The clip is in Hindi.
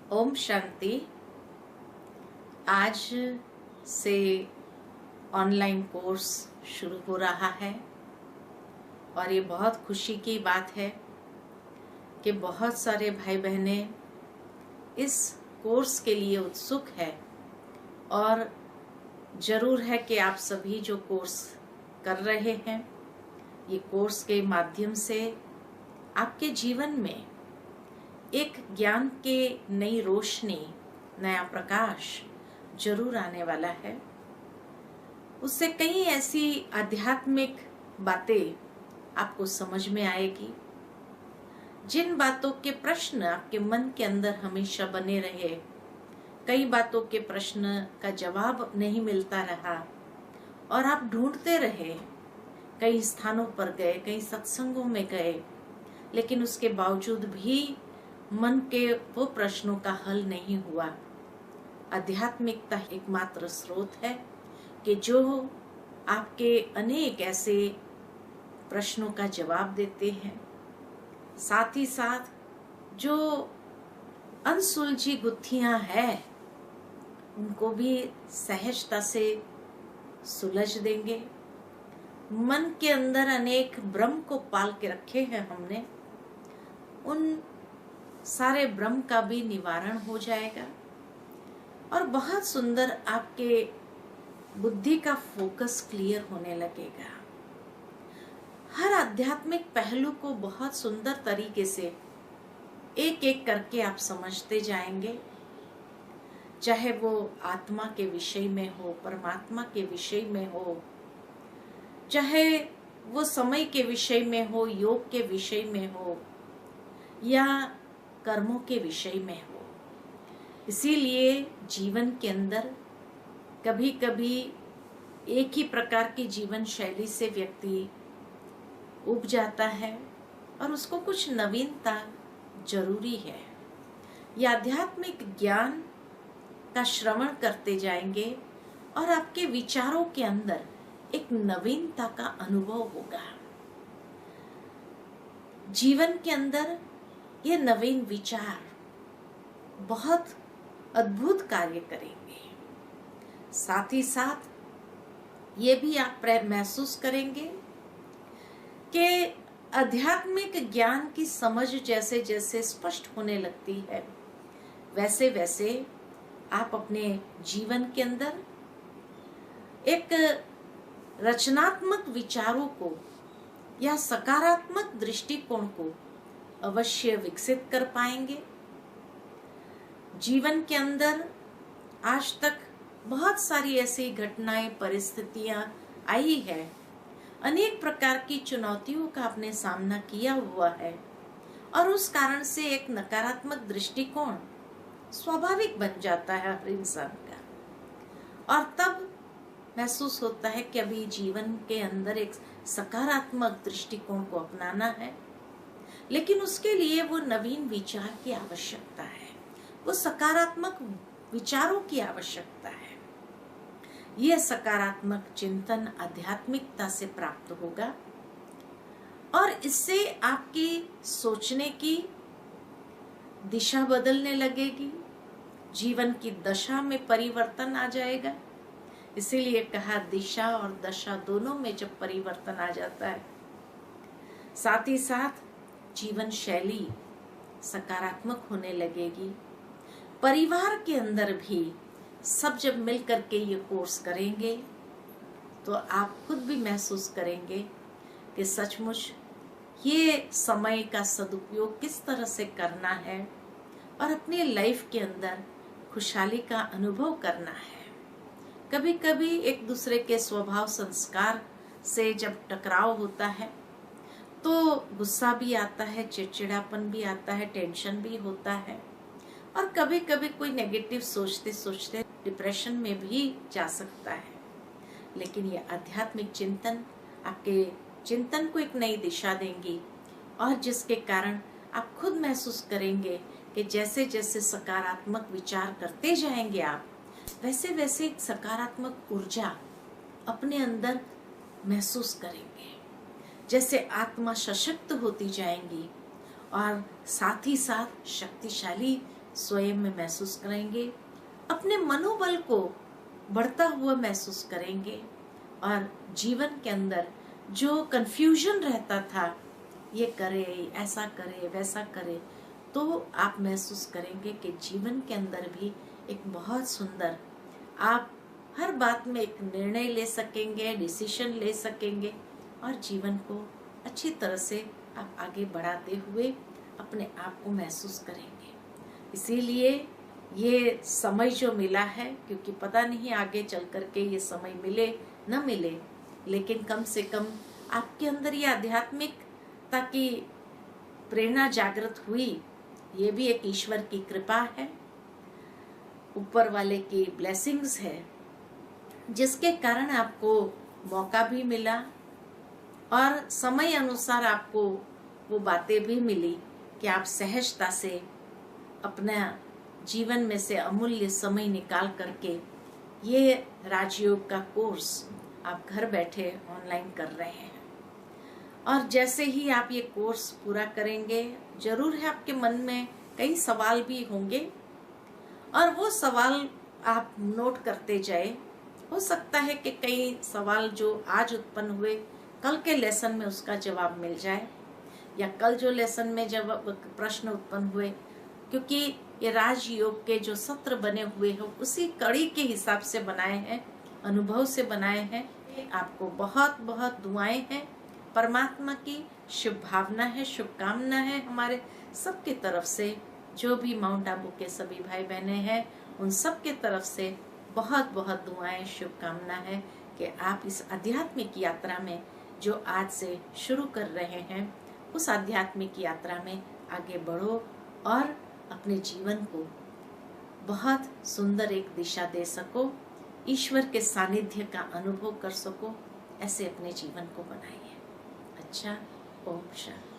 ओम शांति। आज से ऑनलाइन कोर्स शुरू हो रहा है और ये बहुत खुशी की बात है कि बहुत सारे भाई बहनें इस कोर्स के लिए उत्सुक है और ज़रूर है कि आप सभी जो कोर्स कर रहे हैं, ये कोर्स के माध्यम से आपके जीवन में एक ज्ञान के नई रोशनी, नया प्रकाश जरूर आने वाला है। उससे कई ऐसी आध्यात्मिक बातें आपको समझ में आएगी, जिन बातों के प्रश्न आपके मन के अंदर हमेशा बने रहे, कई बातों के प्रश्न का जवाब नहीं मिलता रहा और आप ढूंढते रहे, कई स्थानों पर गए, कई सत्संगों में गए, लेकिन उसके बावजूद भी मन के वो प्रश्नों का हल नहीं हुआ। आध्यात्मिकता एकमात्र स्रोत है कि जो आपके अनेक ऐसे प्रश्नों का जवाब देते हैं, साथ ही साथ जो अनसुलझी गुत्थियां हैं उनको भी सहजता से सुलझ देंगे। मन के अंदर अनेक भ्रम को पाल के रखे हैं हमने, उन सारे भ्रम का भी निवारण हो जाएगा और बहुत सुंदर आपके बुद्धि का फोकस क्लियर होने लगेगा। हर आध्यात्मिक पहलू को बहुत सुंदर तरीके से एक एक करके आप समझते जाएंगे, चाहे वो आत्मा के विषय में हो, परमात्मा के विषय में हो, चाहे वो समय के विषय में हो, योग के विषय में हो या कर्मों के विषय में हो। इसीलिए जीवन के अंदर कभी कभी एक ही प्रकार की जीवन शैली से व्यक्ति उब जाता है और उसको कुछ नवीनता जरूरी है। यह आध्यात्मिक ज्ञान का श्रवण करते जाएंगे और आपके विचारों के अंदर एक नवीनता का अनुभव होगा। जीवन के अंदर ये नवीन विचार बहुत अद्भुत कार्य करेंगे। साथ ही साथ ये भी आप महसूस करेंगे कि आध्यात्मिक ज्ञान की समझ जैसे जैसे स्पष्ट होने लगती है, वैसे वैसे आप अपने जीवन के अंदर एक रचनात्मक विचारों को या सकारात्मक दृष्टिकोण को अवश्य विकसित कर पाएंगे। जीवन के अंदर आज तक बहुत सारी ऐसी घटनाएं, परिस्थितियां आई है, अनेक प्रकार की चुनौतियों का आपने सामना किया हुआ है और उस कारण से एक नकारात्मक दृष्टिकोण स्वाभाविक बन जाता है हर इंसान का, और तब महसूस होता है कि अभी जीवन के अंदर एक सकारात्मक दृष्टिकोण को अपनाना है, लेकिन उसके लिए वो नवीन विचार की आवश्यकता है, वो सकारात्मक विचारों की आवश्यकता है। यह सकारात्मक चिंतन आध्यात्मिकता से प्राप्त होगा और इससे आपकी सोचने की दिशा बदलने लगेगी, जीवन की दशा में परिवर्तन आ जाएगा। इसीलिए कहा, दिशा और दशा दोनों में जब परिवर्तन आ जाता है, साथ ही साथ जीवन शैली सकारात्मक होने लगेगी। परिवार के अंदर भी सब जब मिल करके ये कोर्स करेंगे तो आप खुद भी महसूस करेंगे कि सचमुच ये समय का सदुपयोग किस तरह से करना है और अपनी लाइफ के अंदर खुशहाली का अनुभव करना है। कभी कभी एक दूसरे के स्वभाव संस्कार से जब टकराव होता है तो गुस्सा भी आता है, चिड़चिड़ापन भी आता है, टेंशन भी होता है और कभी कभी कोई नेगेटिव सोचते सोचते डिप्रेशन में भी जा सकता है। लेकिन ये आध्यात्मिक चिंतन आपके चिंतन को एक नई दिशा देंगी और जिसके कारण आप खुद महसूस करेंगे कि जैसे जैसे सकारात्मक विचार करते जाएंगे आप, वैसे वैसे एक सकारात्मक ऊर्जा अपने अंदर महसूस करेंगे। जैसे आत्मा सशक्त होती जाएंगी और साथ ही साथ शक्तिशाली स्वयं में महसूस करेंगे, अपने मनोबल को बढ़ता हुआ महसूस करेंगे और जीवन के अंदर जो कंफ्यूजन रहता था, ये करे, ऐसा करे, वैसा करे, तो आप महसूस करेंगे कि जीवन के अंदर भी एक बहुत सुंदर, आप हर बात में एक निर्णय ले सकेंगे, डिसीजन ले सकेंगे और जीवन को अच्छी तरह से आप आगे बढ़ाते हुए अपने आप को महसूस करेंगे। इसीलिए ये समय जो मिला है, क्योंकि पता नहीं आगे चल करके ये समय मिले न मिले, लेकिन कम से कम आपके अंदर ये आध्यात्मिकता की प्रेरणा जागृत हुई, ये भी एक ईश्वर की कृपा है, ऊपर वाले की ब्लेसिंग्स है, जिसके कारण आपको मौका भी मिला और समय अनुसार आपको वो बातें भी मिली कि आप सहजता से अपना जीवन में से अमूल्य समय निकाल करके ये राजयोग का कोर्स आप घर बैठे ऑनलाइन कर रहे हैं। और जैसे ही आप ये कोर्स पूरा करेंगे, जरूर है आपके मन में कई सवाल भी होंगे और वो सवाल आप नोट करते जाए। हो सकता है कि कई सवाल जो आज उत्पन्न हुए, कल के लेसन में उसका जवाब मिल जाए, या कल जो लेसन में जब प्रश्न उत्पन्न हुए, क्योंकि ये राजयोग के जो सत्र बने हुए हैं उसी कड़ी के हिसाब से बनाए हैं, अनुभव से बनाए हैं। आपको बहुत बहुत दुआएं हैं, परमात्मा की शुभ भावना है, शुभकामना है हमारे सबके तरफ से। जो भी माउंट आबू के सभी भाई बहनें हैं, उन सब के तरफ से बहुत बहुत दुआएं, शुभकामना है कि आप इस आध्यात्मिक यात्रा में जो आज से शुरू कर रहे हैं, उस आध्यात्मिक यात्रा में आगे बढ़ो और अपने जीवन को बहुत सुंदर एक दिशा दे सको, ईश्वर के सानिध्य का अनुभव कर सको, ऐसे अपने जीवन को बनाइए। अच्छा, ओम शांति।